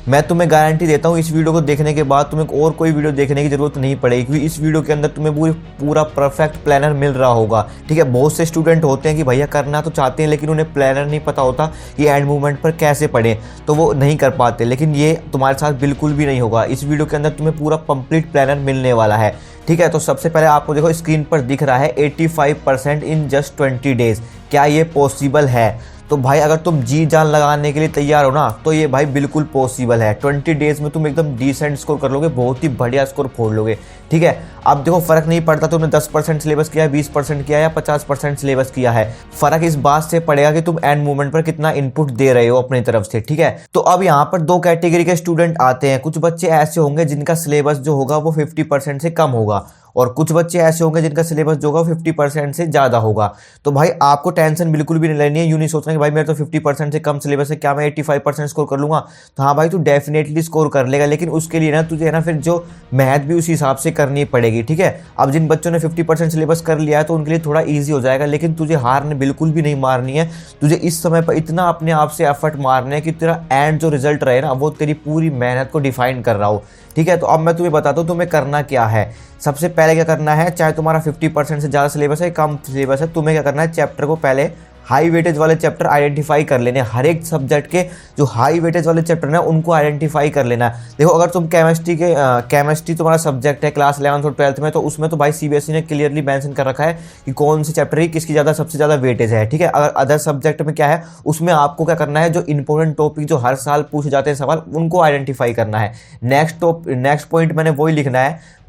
मैं तुम्हें गारंटी देता हूँ इस वीडियो को देखने के बाद तुम्हें और कोई वीडियो देखने की जरूरत नहीं पड़ेगी, क्योंकि इस वीडियो के अंदर तुम्हें पूरा परफेक्ट प्लानर मिल रहा होगा। ठीक है, बहुत से स्टूडेंट होते हैं कि भैया करना तो चाहते हैं लेकिन उन्हें प्लानर नहीं पता होता कि एंड मूवमेंट पर कैसे पढ़ें, तो वो नहीं कर पाते। लेकिन ये तुम्हारे साथ बिल्कुल भी नहीं होगा। इस वीडियो के अंदर तुम्हें पूरा कंप्लीट प्लानर मिलने वाला है। ठीक है, तो सबसे पहले आपको देखो स्क्रीन पर दिख रहा है 85% इन जस्ट 20 डेज। क्या ये पॉसिबल है? तो भाई अगर तुम जी जान लगाने के लिए तैयार हो ना, तो ये भाई बिल्कुल पॉसिबल है। 20 डेज में तुम एकदम डिसेंट स्कोर कर लोगे, बहुत ही बढ़िया स्कोर फोड़ लोगे। ठीक है, अब देखो फर्क नहीं पड़ता तुमने 10% सिलेबस किया है, 20% किया है या 50% सिलेबस किया है। फर्क इस बात से पड़ेगा कि तुम एंड मूवमेंट पर कितना इनपुट दे रहे हो अपनी तरफ से। ठीक है, तो अब यहाँ पर दो कैटेगरी के स्टूडेंट आते हैं। कुछ बच्चे ऐसे होंगे जिनका सिलेबस जो होगा वो 50% से कम होगा, और कुछ बच्चे ऐसे होंगे जिनका सिलेबस जो होगा 50% से ज़्यादा होगा। तो भाई आपको टेंशन बिल्कुल भी नहीं लेनी है। यूँ नहीं सोचना कि भाई मेरे तो 50% से कम सिलेबस है, क्या मैं 85% स्कोर कर लूँगा? तो हाँ भाई, तू डेफिनेटली स्कोर कर लेगा, लेकिन उसके लिए ना तुझे है ना फिर जो मेहनत भी उसी हिसाब से करनी पड़ेगी। ठीक है, अब जिन बच्चों ने 50% सिलेबस कर लिया है तो उनके लिए थोड़ा ईजी हो जाएगा, लेकिन तुझे हार बिल्कुल भी नहीं मारनी है। तुझे इस समय पर इतना अपने आप से एफर्ट मारना है कि तेरा एंड जो रिजल्ट रहे ना वो तेरी पूरी मेहनत को डिफाइन कर रहा हो। ठीक है, तो अब मैं तुम्हें बताता हूँ तुम्हें करना क्या है। सबसे पहले क्या करना है, चाहे तुम्हारा 50% से ज़्यादा सिलेबस है, कम सिलेबस है, तुम्हें क्या करना है, चैप्टर को पहले हाई वेटेज वाले चैप्टर आइडेंटिफाई कर लेने। हर एक सब्जेक्ट के जो हाई वेटेज वाले चैप्टर हैं उनको आइडेंटिफाई कर लेना। देखो अगर तुम केमिस्ट्री तुम्हारा सब्जेक्ट है क्लास 11th और 12th में, तो उसमें तो भाई सीबीएसई ने क्लियरली मेंशन कर रखा है कि कौन से चैप्टर की किसकी सबसे ज़्यादा वेटेज है। ठीक है, अगर अदर सब्जेक्ट में क्या है, उसमें आपको क्या करना है, जो इंपॉर्टेंट टॉपिक जो हर साल पूछे जाते हैं सवाल, उनको आइडेंटिफाई करना है। नेक्स्ट पॉइंट मैंने वही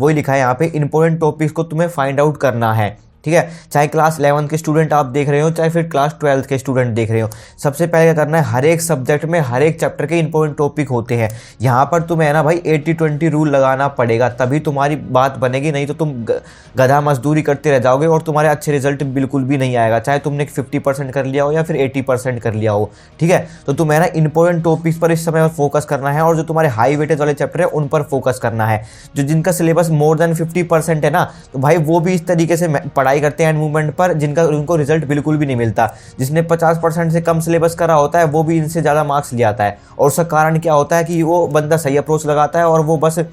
लिखा है यहाँ पे, इंपॉर्टेंट टॉपिक्स को तुम्हें फाइंड आउट करना है। ठीक है, चाहे क्लास 11th के स्टूडेंट आप देख रहे हो, चाहे फिर क्लास 12th के स्टूडेंट देख रहे हो, सबसे पहले क्या करना है, हर एक सब्जेक्ट में हर एक चैप्टर के इंपॉर्टेंट टॉपिक होते हैं। यहाँ पर तुम्हें है ना भाई 80-20 रूल लगाना पड़ेगा, तभी तुम्हारी बात बनेगी, नहीं तो तुम गधा मजदूरी करते रह जाओगे और तुम्हारे अच्छे रिजल्ट बिल्कुल भी नहीं आएगा, चाहे तुमने 50% कर लिया हो या फिर 80% कर लिया हो। ठीक है, तो तुम्हें ना इंपॉर्टेंट टॉपिक्स पर इस समय फोकस करना है, और जो तुम्हारे हाई वेटेज वाले चैप्टर है उन पर फोकस करना है। जो जिनका सिलेबस मोर देन 50% है ना, तो भाई वो भी इस तरीके से पढ़ाई करते हैं एंड मूवमेंट पर, उनको रिजल्ट बिल्कुल भी नहीं मिलता। जिसने 50% से कम सिलेबस करा होता है वो भी इनसे ज़्यादा मार्क्स ले आता है, और उसका कारण क्या होता है कि वो बंदा सही अप्रोच लगाता है और वो बस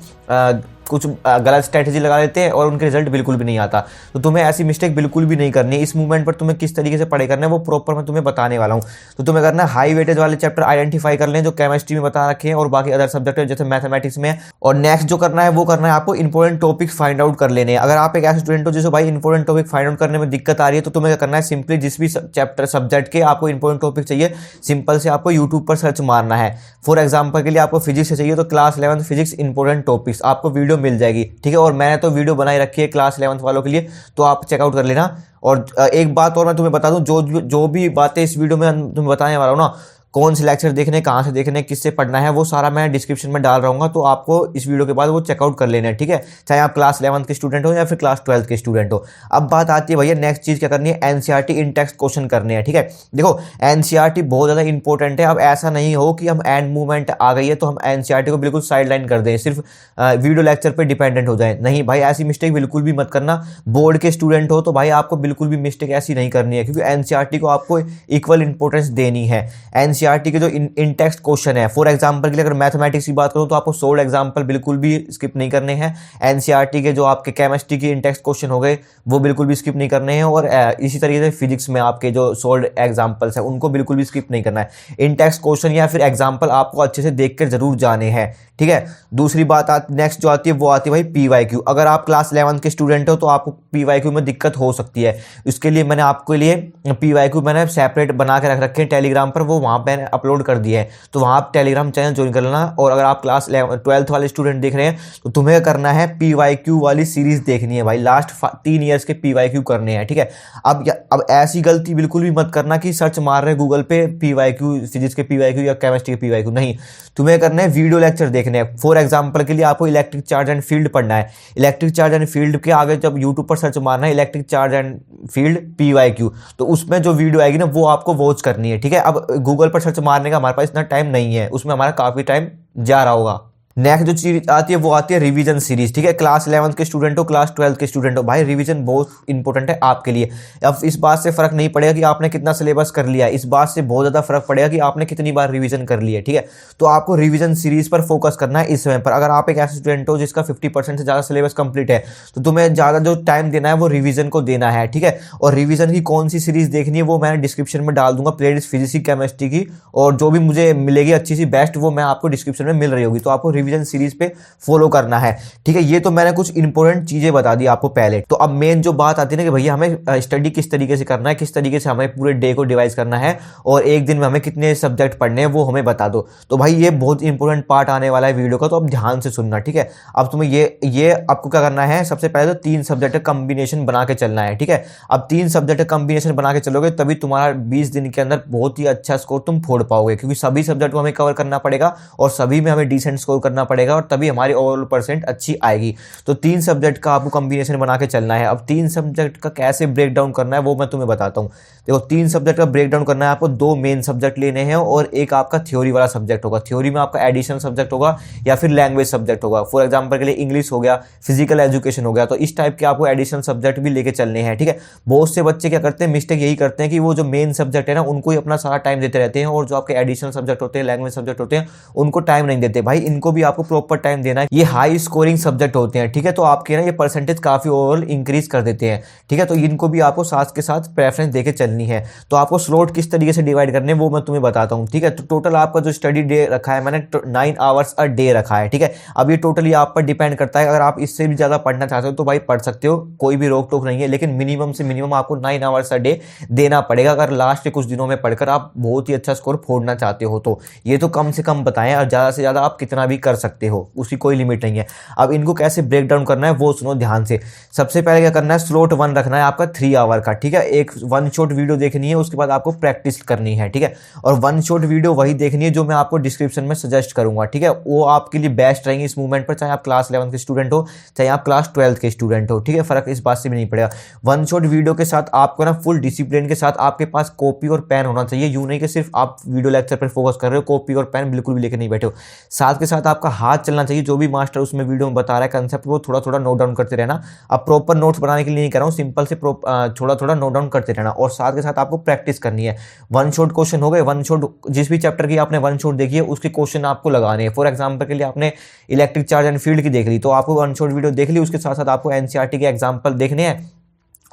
कुछ गलत स्ट्रैटेजी लगा लेते हैं और उनके रिजल्ट बिल्कुल भी नहीं आता। तो तुम्हें ऐसी मिस्टेक बिल्कुल भी नहीं करनी है। इस मूवमेंट पर तुम्हें किस तरीके से पढ़ाई करना है वो प्रॉपर मैं तुम्हें बताने वाला हूँ। तो तुम्हें करना है हाई वेटेज वाले चैप्टर आइडेंटिफाई कर लें जो केमिस्ट्री में बता रखे हैं और बाकी अदर सब्जेक्ट है जैसे मैथमेटिक्स में। और नेक्स्ट जो करना है वो करना है आपको इंपॉर्टेंट टॉपिक्स फाइंड आउट कर लेने हैं। अगर आप एक ऐसे स्टूडेंट हो जिसको भाई इंपॉर्टेंट टॉपिक फाइंड आउट करने में दिक्कत आ रही है, तो तुम्हें क्या करना है, सिंपली जिस भी चैप्टर सब्जेक्ट के आपको इंपॉर्टेंट टॉपिक चाहिए, सिंपल से आपको यूट्यूब पर सर्च मारना है। फॉर एग्जाम्पल के लिए आपको फिजिक्स से चाहिए तो class 11th physics important topics आपको वीडियो मिल जाएगी। ठीक है, और मैंने तो वीडियो बनाई रखी है क्लास 11th वालों के लिए, तो आप चेकआउट कर लेना। और एक बात और मैं तुम्हें बता दूं, जो भी बातें इस वीडियो में तुम्हें बताने वाला हूं ना, कौन से लेक्चर देखने, कहाँ से देखने, किससे पढ़ना है, वो सारा मैं डिस्क्रिप्शन में डाल रहूँगा, तो आपको इस वीडियो के बाद वो चेकआउट कर लेना है। ठीक है, चाहे आप क्लास 11th के स्टूडेंट हो या फिर क्लास 12th के स्टूडेंट हो। अब बात आती है भैया नेक्स्ट चीज़ क्या करनी है, एनसीईआरटी इन टेक्स्ट क्वेश्चन करने हैं। ठीक है, देखो एनसीईआरटी बहुत ज़्यादा इंपॉर्टेंट है। अब ऐसा नहीं हो कि हम एंड मूवमेंट आ गई है तो हम एनसीईआरटी को बिल्कुल साइड लाइन कर दें, सिर्फ वीडियो लेक्चर पर डिपेंडेंट हो जाए। नहीं भाई, ऐसी मिस्टेक बिल्कुल भी मत करना। बोर्ड के स्टूडेंट हो तो भाई आपको बिल्कुल भी मिस्टेक ऐसी नहीं करनी है, क्योंकि एनसीईआरटी को आपको इक्वल इंपॉर्टेंस देनी है। एनसीईआरटी के जो इन टेक्स्ट क्वेश्चन है, फॉर एग्जांपल के लिए अगर मैथमेटिक्स की बात करूं तो आपको 100 एग्जांपल बिल्कुल भी स्किप नहीं करने हैं। एनसीईआरटी के जो आपके केमिस्ट्री के इन टेक्स्ट क्वेश्चन हो गए वो बिल्कुल भी स्किप नहीं करने हैं, और इसी तरीके से फिजिक्स में आपके जो सोल्ड एग्जांपल्स हैं उनको बिल्कुल भी स्किप नहीं करना है। इन टेक्स्ट क्वेश्चन या फिर एग्जाम्पल आपको अच्छे से देख कर जरूर जाने हैं। ठीक है, दूसरी बात नेक्स्ट जो आती है वो आती है भाई पीवाईक्यू। अगर आप क्लास 11th के स्टूडेंट हो तो आपको पीवाईक्यू में दिक्कत हो सकती है। इसके लिए मैंने आपके लिए पीवाईक्यू मैंने सेपरेट बना के रख रखे हैं टेलीग्राम पर, वो वहाँ पर अपलोड कर दिया है, तो वहाँ आप टेलीग्राम चैनल ज्वाइन कर लेना। और अगर आप क्लास 12th वाले स्टूडेंट देख रहे हैं तो तुम्हें करना है पीवाईक्यू वाली सीरीज देखनी है भाई, लास्ट 3 ईयर्स के पीवाईक्यू करने हैं। ठीक है, अब ऐसी गलती बिल्कुल भी मत करना कि सर्च मार रहे गूगल पे पीवाईक्यू, फिजिक्स के पीवाईक्यू या केमिस्ट्री के पीवाईक्यू, नहीं। तुम्हें करना है वीडियो लेक्चर देखने हैं। फॉर एग्जाम्पल के लिए आपको इलेक्ट्रिक चार्ज एंड फील्ड पढ़ना है। इलेक्ट्रिक चार्ज एंड फील्ड के आगे जब यूट्यूब पर सर्च मारना है electric charge and field PYQ, तो उसमें जो वीडियो आएगी ना वो आपको वॉच करनी है। ठीक है, अब गूगल पर सर्च मारने का हमारे पास इतना टाइम नहीं है, उसमें हमारा काफ़ी टाइम जा रहा होगा। नेक्स्ट जो चीज आती है वो आती है रिवीजन सीरीज, ठीक है। क्लास 11th के स्टूडेंट हो, क्लास 12th के स्टूडेंट हो, भाई रिवीजन बहुत इंपॉर्टेंट है आपके लिए। अब इस बात से फर्क नहीं पड़ेगा कि आपने कितना सिलेबस कर लिया है, इस बात से बहुत ज्यादा फर्क पड़ेगा कि आपने कितनी बार रिवीजन कर लिया है, ठीक है। तो आपको रिवीजन सीरीज पर फोकस करना है इस समय पर। अगर आप एक ऐसे स्टूडेंट हो जिसका 50% से ज्यादा सिलेबस कंप्लीट है, तो तुम्हें ज्यादा जो टाइम देना है वो रिवीजन को देना है, ठीक है। और रिवीजन की कौन सी सीरीज देखनी है वो मैंने डिस्क्रिप्शन में डाल दूंगा, प्लेलिस्ट फिजिक्स केमिस्ट्री की, और जो भी मुझे मिलेगी अच्छी सी बेस्ट वो मैं आपको डिस्क्रिप्शन में मिल रही होगी। तो आपको रिवीजन सीरीज पे फॉलो करना है, ठीक है। ये तो मैंने कुछ इंपॉर्टेंट चीजें बता दी आपको पहले। तो अब मेन जो बात आती है ना कि भैया हमें स्टडी किस तरीके से करना है, किस तरीके से हमें पूरे डे को डिवाइड करना है और एक दिन में हमें कितने सब्जेक्ट पढ़ने हैं वो हमें बता दो। तो भाई ये बहुत इंपॉर्टेंट पार्ट आने वाला है वीडियो का, तो अब ध्यान से सुनना, ठीक है। अब तुम्हें ये आपको क्या करना है, सबसे पहले तो 3 सब्जेक्ट कॉम्बिनेशन बना के चलना है, ठीक है। अब 3 सब्जेक्ट कॉम्बिनेशन बना के चलोगे तभी तुम्हारा 20 दिन के अंदर बहुत ही अच्छा स्कोर तुम फोड़ पाओगे, क्योंकि सभी सब्जेक्ट को हमें कवर करना पड़ेगा और सभी में हमें डिसेंट स्कोर करना पड़ेगा और तभी हमारी ओवरऑल परसेंट अच्छी आएगी। तो 3 सब्जेक्ट का आपको कॉम्बिनेशन बना के चलना है। अब 3 सब्जेक्ट का कैसे ब्रेक डाउन करना है वो मैं तुम्हें बताता हूँ। देखो 3 सब्जेक्ट का ब्रेक डाउन करना है आपको, 2 मेन सब्जेक्ट लेने हैं और एक आपका थ्योरी वाला सब्जेक्ट होगा। थ्योरी में आपका एडिशनल सब्जेक्ट होगा या फिर लैंग्वेज सब्जेक्ट होगा। फॉर एग्जाम्पल के लिए इंग्लिश हो गया, फिजिकल एजुकेशन हो गया, तो इस टाइप के आपको एडिशनल सब्जेक्ट भी लेके चलने हैं, ठीक है। बहुत से बच्चे क्या करते हैं, मिस्टेक यही करते हैं कि वो जो मेन सब्जेक्ट है ना उनको ही अपना सारा टाइम देते रहते हैं और जो आपके एडिशनल सब्जेक्ट होते हैं, लैंग्वेज सब्जेक्ट होते हैं, उनको टाइम नहीं देते। भाई इनको भी आपको प्रॉपर टाइम देना है, ये हाई स्कोरिंग सब्जेक्ट होते हैं, ठीक है। तो आपके ना ये परसेंटेज काफी ओवरऑल इंक्रीज कर देते हैं, ठीक है। तो इनको भी आपको साथ के साथ प्रेफरेंस देके चलनी है। तो आपको स्लॉट किस तरीके से डिवाइड करने वो मैं तुम्हें बताता हूँ, ठीक है। तो टोटल आपका जो स्टडी डे रखा है मैंने 9 आवर्स अ डे रखा है, ठीक है। अब ये टोटली आप पर डिपेंड करता है, अगर आप इससे भी ज्यादा पढ़ना चाहते हो तो भाई पढ़ सकते हो, कोई भी रोक टोक नहीं है, लेकिन मिनिमम से मिनिमम आपको 9 आवर्स अ डे देना पड़ेगा अगर लास्ट के कुछ दिनों में पढ़कर आप बहुत ही अच्छा स्कोर फोड़ना चाहते हो। तो ये तो कम से कम बताएं, और ज्यादा से ज्यादा आप कितना भी कर सकते हो, उसकी कोई लिमिट नहीं है। अब इनको कैसे ब्रेक डाउन करना है वो सुनो ध्यान से। सबसे पहले क्या करना है, स्लॉट 1 रखना है आपका 3 आवर का, ठीक है। एक 1 शॉट वीडियो देखनी है, उसके बाद आपको प्रैक्टिस करनी है, ठीक है। और 1 शॉट वीडियो वही देखनी है जो मैं आपको डिस्क्रिप्शन में सजेस्ट करूंगा, ठीक है। वो आपके लिए बेस्ट रहेंगे इस मूवमेंट पर, चाहे आप क्लास 11 के स्टूडेंट हो चाहे आप क्लास 12 के स्टूडेंट हो, ठीक है। फर्क इस बात से भी नहीं पड़ेगा। 1 शॉट वीडियो के साथ आपको ना फुल डिसिप्लिन के साथ आपके पास कॉपी और पेन होना चाहिए। यूं नहीं कि सिर्फ आप वीडियो लेक्चर पर फोकस कर रहे हो, कॉपी और पेन बिल्कुल भी लेकर नहीं बैठे हो। साथ के साथ आपका हाथ चलना चाहिए, जो भी मास्टर उसमें वीडियो में बता रहा है कंसेप्ट वो थोड़ा थोड़ा नोट डाउन करते रहना। अब प्रॉपर नोट्स बनाने के लिए नहीं कर रहा हूँ, सिंपल से थोड़ा थोड़ा नोट डाउन करते रहना। और साथ के साथ आपको प्रैक्टिस करनी है। 1 शॉट क्वेश्चन हो गए, 1 शॉट जिस भी चैप्टर की आपने 1 शॉट देखी है उसके क्वेश्चन आपको लगाने हैं। फॉर एग्जांपल के लिए आपने इलेक्ट्रिक चार्ज एंड फील्ड की देख ली, तो आपको 1 शॉट वीडियो देख ली, उसके साथ साथ आपको एनसीईआरटी के एग्जाम्पल देखने हैं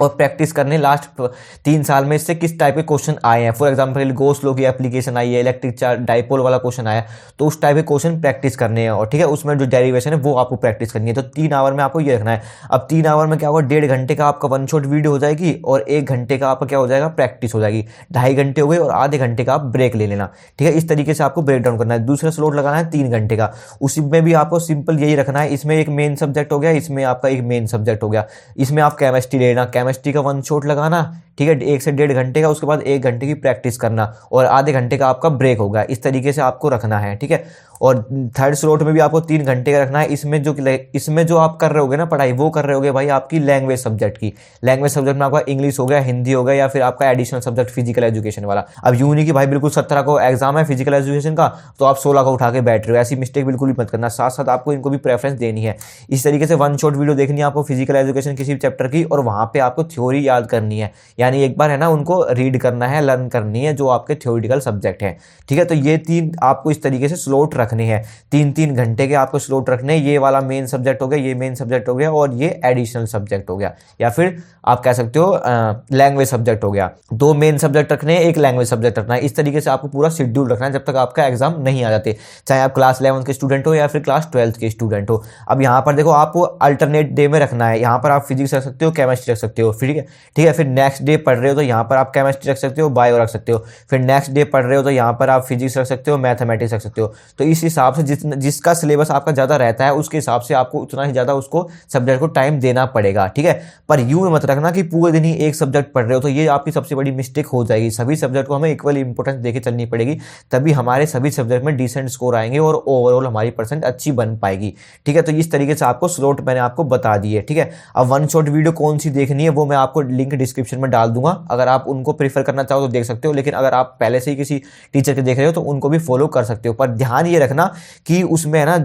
और प्रैक्टिस करने लास्ट 3 साल में इससे किस टाइप के क्वेश्चन आए हैं। फॉर एग्जांपल गोस लॉ की एप्लीकेशन आई है, इलेक्ट्रिक चार्ज डाइपोल वाला क्वेश्चन आया, तो उस टाइप के क्वेश्चन प्रैक्टिस करने हैं और ठीक है उसमें जो डेरिवेशन है वो आपको प्रैक्टिस करनी है। तो 3 आवर में आपको ये रखना है। अब 3 आवर में क्या होगा, 1.5 घंटे का आपका 1 शॉट वीडियो हो जाएगी और 1 घंटे का आपका क्या हो जाएगा, प्रैक्टिस हो जाएगी। 2.5 घंटे हो गए और आधे घंटे का आप ब्रेक ले लेना, ठीक है। इस तरीके से आपको ब्रेक डाउन करना है। दूसरा स्लॉट लगाना है 3 घंटे का, उसी में भी आपको सिंपल यही रखना है। इसमें एक मेन सब्जेक्ट हो गया, इसमें आपका एक मेन सब्जेक्ट हो गया, इसमें आप केमिस्ट्री लेना, केमिस्ट्री का 1 शॉट लगाना, ठीक है, 1 से 1.5 घंटे का, उसके बाद 1 घंटे की प्रैक्टिस करना और आधे घंटे का आपका ब्रेक होगा। इस तरीके से आपको रखना है, ठीक है। और थर्ड स्लॉट में भी आपको 3 घंटे का रखना है। इसमें जो आप कर रहे होगे ना पढ़ाई, वो कर रहे होगे भाई आपकी लैंग्वेज सब्जेक्ट की। लैंग्वेज सब्जेक्ट में आपका इंग्लिश हो गया, हिंदी हो गया, या फिर आपका एडिशनल सब्जेक्ट फिजिकल एजुकेशन वाला। अब यूं नहीं कि भाई बिल्कुल 17 को एग्जाम है फिजिकल एजुकेशन का तो आप 16 का उठा के बैठ रहे हो, ऐसी मिस्टेक बिल्कुल भी मत करना। साथ साथ आपको इनको भी प्रेफरेंस देनी है। इस तरीके से 1 शॉट वीडियो देखनी है आपको फिजिकल एजुकेशन किसी भी चैप्टर की, और वहां पे आपको थ्योरी याद करनी है, यानी एक बार है ना उनको रीड करना है, लर्न करनी है जो आपके थ्योरेटिकल सब्जेक्ट है, ठीक है। तो ये 3 आपको इस तरीके से स्लॉट रखने हैं, 3-3 घंटे के आपको स्लॉट रखने हैं। ये वाला मेन सब्जेक्ट हो गया, ये मेन सब्जेक्ट हो गया और ये एडिशनल सब्जेक्ट हो गया, या फिर आप कह सकते हो लैंग्वेज सब्जेक्ट हो गया। 2 मेन सब्जेक्ट रखने हैं, 1 लैंग्वेज सब्जेक्ट रखना है। इस तरीके से आपको पूरा शेड्यूल रखना है जब तक आपका एग्जाम नहीं आ जाते, चाहे आप क्लास 11 के स्टूडेंट हो या फिर क्लास 12 के स्टूडेंट हो। अब यहाँ पर देखो आपको अल्टरनेट डे में रखना है। यहाँ पर आप फिजिक्स रख सकते हो, केमिस्ट्री रख सकते हो, ठीक है। फिर नेक्स्ट डे पढ़ रहे हो तो यहाँ पर आप केमिस्ट्री रख सकते हो, बायो रख सकते हो। फिर नेक्स्ट डे पढ़ रहे हो तो यहाँ पर आप फिजिक्स रख सकते हो, मैथमेटिक्स रख सकते हो। तो इस हिसाब से जिसका सिलेबस आपका ज्यादा रहता है उसके हिसाब से आपको उतना ही ज्यादा उसको सब्जेक्ट को टाइम देना पड़ेगा, ठीक है। पर यूं मत रखना कि पूरे दिन ही एक सब्जेक्ट पढ़ रहे हो, तो ये आपकी सबसे बड़ी मिस्टेक हो जाएगी। सभी सब्जेक्ट को हमें इक्वली इंपॉर्टेंस देके चलनी पड़ेगी, तभी हमारे सभी सब्जेक्ट में डिसेंट स्कोर आएंगे और ओवरऑल हमारी परसेंट अच्छी बन पाएगी, ठीक है। तो इस तरीके से आपको स्लॉट मैंने आपको बता दिए, ठीक है। अब 1 शॉट वीडियो कौन सी देखनी है वो मैं आपको लिंक डिस्क्रिप्शन में डाल दूंगा, अगर आप उनको प्रीफर करना चाहो तो देख सकते हो, लेकिन अगर आप पहले से ही किसी टीचर के देख रहे हो तो उनको भी फॉलो कर सकते हो। पर ध्यान ये रखना कि उसमें है ना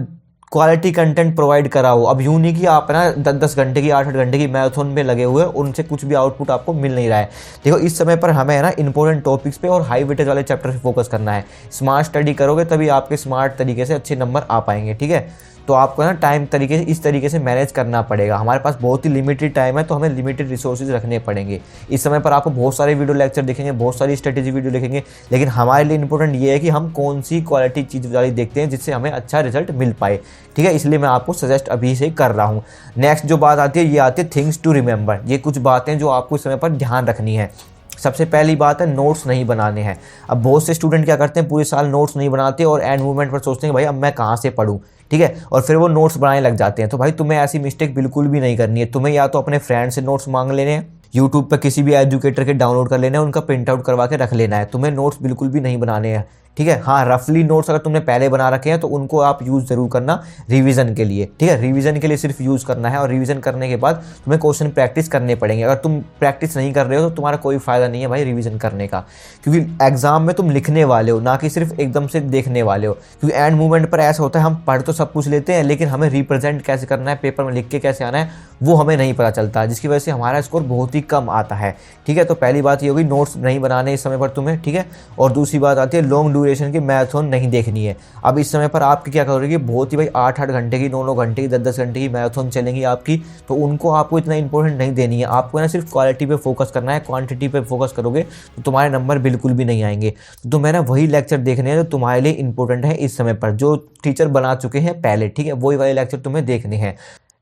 क्वालिटी कंटेंट प्रोवाइड कराओ। अब यूं नहीं कि आप ना 10-10 घंटे की 8-8 घंटे की मैराथन में लगे हुए, उनसे कुछ भी आउटपुट आपको मिल नहीं रहा है। देखो इस समय पर हमें है ना इंपॉर्टेंट टॉपिक्स पे और हाई वेटेज वाले चैप्टर पे फोकस करना है। स्मार्ट स्टडी करोगे तभी आपके स्मार्ट तरीके से अच्छे नंबर आ पाएंगे, ठीक है। तो आपको ना टाइम तरीके से इस तरीके से मैनेज करना पड़ेगा। हमारे पास बहुत ही लिमिटेड टाइम है, तो हमें लिमिटेड रिसोर्सेज रखने पड़ेंगे। इस समय पर आपको बहुत सारे वीडियो लेक्चर देखेंगे, बहुत सारी स्ट्रेटेजी वीडियो देखेंगे, लेकिन हमारे लिए इंपॉर्टेंट ये है कि हम कौन सी क्वालिटी चीज़ वाली देखते हैं जिससे हमें अच्छा रिजल्ट मिल पाए, ठीक है। इसलिए मैं आपको सजेस्ट अभी से कर रहा हूँ। नेक्स्ट जो बात आती है ये आती है थिंग्स टू रिमेंबर। ये कुछ बातें जो आपको इस समय पर ध्यान रखनी है। सबसे पहली बात है नोट्स नहीं बनाने हैं। अब बहुत से स्टूडेंट क्या करते हैं, पूरे साल नोट्स नहीं बनाते और एंड मोमेंट पर सोचते हैं भाई अब मैं कहाँ से पढूं, ठीक है, और फिर वो नोट्स बनाने लग जाते हैं। तो भाई तुम्हें ऐसी मिस्टेक बिल्कुल भी नहीं करनी है। तुम्हें या तो अपने फ्रेंड से नोट्स मांग लेने हैं, यूट्यूब पर किसी भी एजुकेटर के डाउनलोड कर लेना है, उनका प्रिंट आउट करवा के रख लेना है। तुम्हें नोट्स बिल्कुल भी नहीं बनाने हैं, ठीक है। हाँ, रफली नोट्स अगर तुमने पहले बना रखे हैं तो उनको आप यूज़ ज़रूर करना रिवीजन के लिए, ठीक है। रिवीजन के लिए सिर्फ यूज़ करना है और रिवीजन करने के बाद तुम्हें क्वेश्चन प्रैक्टिस करने पड़ेंगे। अगर तुम प्रैक्टिस नहीं कर रहे हो तो तुम्हारा कोई फ़ायदा नहीं है भाई रिवीजन करने का, क्योंकि एग्जाम में तुम लिखने वाले हो, ना कि सिर्फ एकदम से देखने वाले हो। क्योंकि एंड मोमेंट पर ऐसा होता है हम पढ़ तो सब कुछ लेते हैं, लेकिन हमें रिप्रेजेंट कैसे करना है, पेपर में लिख के कैसे आना है, वो हमें नहीं पता चलता, जिसकी वजह से हमारा स्कोर बहुत ही कम आता है, ठीक है। तो पहली बात ये होगी नोट्स नहीं बनाने इस समय पर तुम्हें, ठीक है। और दूसरी बात आती है लॉन्ग ड्यूरेशन की मैराथन नहीं देखनी है। अब इस समय पर आपकी क्या करोगे, बहुत ही भाई 8-8 घंटे की, 9-9 घंटे की, 10-10 घंटे की मैराथन चलेंगी आपकी, तो उनको आपको इतना इंपॉर्टेंट नहीं देनी है। आपको ना सिर्फ क्वालिटी पे फोकस करना है। क्वांटिटी पे फोकस करोगे तो तुम्हारे नंबर बिल्कुल भी नहीं आएंगे। तो तुम्हें ना वही लेक्चर देखने हैं जो तुम्हारे लिए इंपॉर्टेंट है इस समय पर, जो टीचर बना चुके हैं पहले, ठीक है, वही वाले लेक्चर तुम्हें देखने हैं।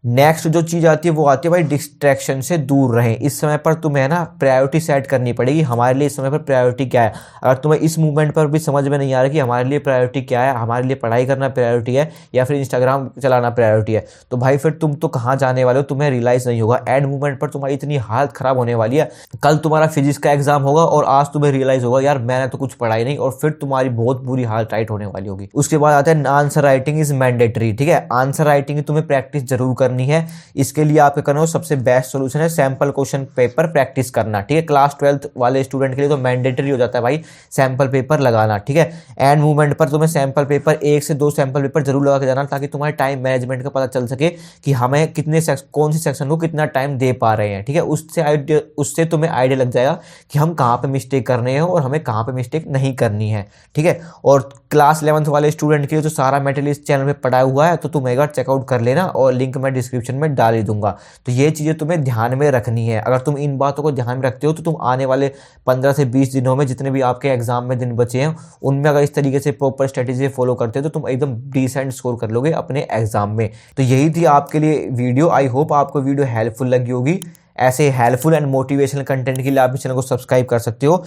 नेक्स्ट जो चीज़ आती है वो आती है भाई डिस्ट्रैक्शन से दूर रहें। इस समय पर तुम्हें ना प्रायोरिटी सेट करनी पड़ेगी। हमारे लिए इस समय पर प्रायोरिटी क्या है। अगर तुम्हें इस मूवमेंट पर भी समझ में नहीं आ रहा कि हमारे लिए प्रायोरिटी क्या है, हमारे लिए पढ़ाई करना प्रायोरिटी है या फिर इंस्टाग्राम चलाना प्रायोरिटी है, तो भाई फिर तुम तो कहाँ जाने वाले हो, तुम्हें रियलाइज़ नहीं होगा। एंड मूवमेंट पर तुम्हारी इतनी हालत ख़राब होने वाली है। कल तुम्हारा फिजिक्स का एग्जाम होगा और आज तुम्हें रियलाइज़ होगा यार मैंने तो कुछ पढ़ाई नहीं, और फिर तुम्हारी बहुत बुरी हालत टाइट होने वाली होगी। उसके बाद आता है आंसर राइटिंग इज मैंडेटरी, ठीक है। आंसर राइटिंग की तुम्हें प्रैक्टिस जरूर करनी है। इसके लिए आप क्या करना हो, सबसे बेस्ट सोल्यूशन है सैंपल क्वेश्चन पेपर प्रैक्टिस करना, ठीक है। क्लास 12th वाले स्टूडेंट के लिए तो मैंडेटरी हो जाता है भाई सैंपल पेपर लगाना, ठीक है। एंड मूवमेंट पर तुम्हें सैंपल पेपर 1 से 2 सैंपल पेपर जरूर लगा के जाना, ताकि तुम्हारे टाइम मैनेजमेंट का पता चल सके कि हमें कितने कौन सी सेक्शन को कितना टाइम दे पा रहे हैं, ठीक है। उससे तुम्हें आइडिया लग जाएगा कि हम कहाँ पे मिस्टेक कर रहे हैं और हमें कहाँ पे मिस्टेक नहीं करनी है, ठीक है। और क्लास 11th वाले स्टूडेंट के लिए तो सारा मटेरियल इस चैनल में पढ़ा हुआ है, तो तुम एक बार चेकआउट कर लेना और लिंक मैं डिस्क्रिप्शन में डाल ही दूंगा। तो ये चीज़ें तुम्हें ध्यान में रखनी है। अगर तुम इन बातों को ध्यान में रखते हो तो तुम आने वाले 15 से 20 दिनों में, जितने भी आपके एग्जाम में दिन बचे हैं, उनमें अगर इस तरीके से प्रॉपर स्ट्रेटेजी फॉलो करते हो तो तुम एकदम डिसेंट स्कोर कर लोगे अपने एग्जाम में। तो यही थी आपके लिए वीडियो। आई होप आपको वीडियो हेल्पफुल लगी होगी। ऐसे हेल्पफुल एंड मोटिवेशनल कंटेंट के लिए आप इस चैनल को सब्सक्राइब कर सकते हो।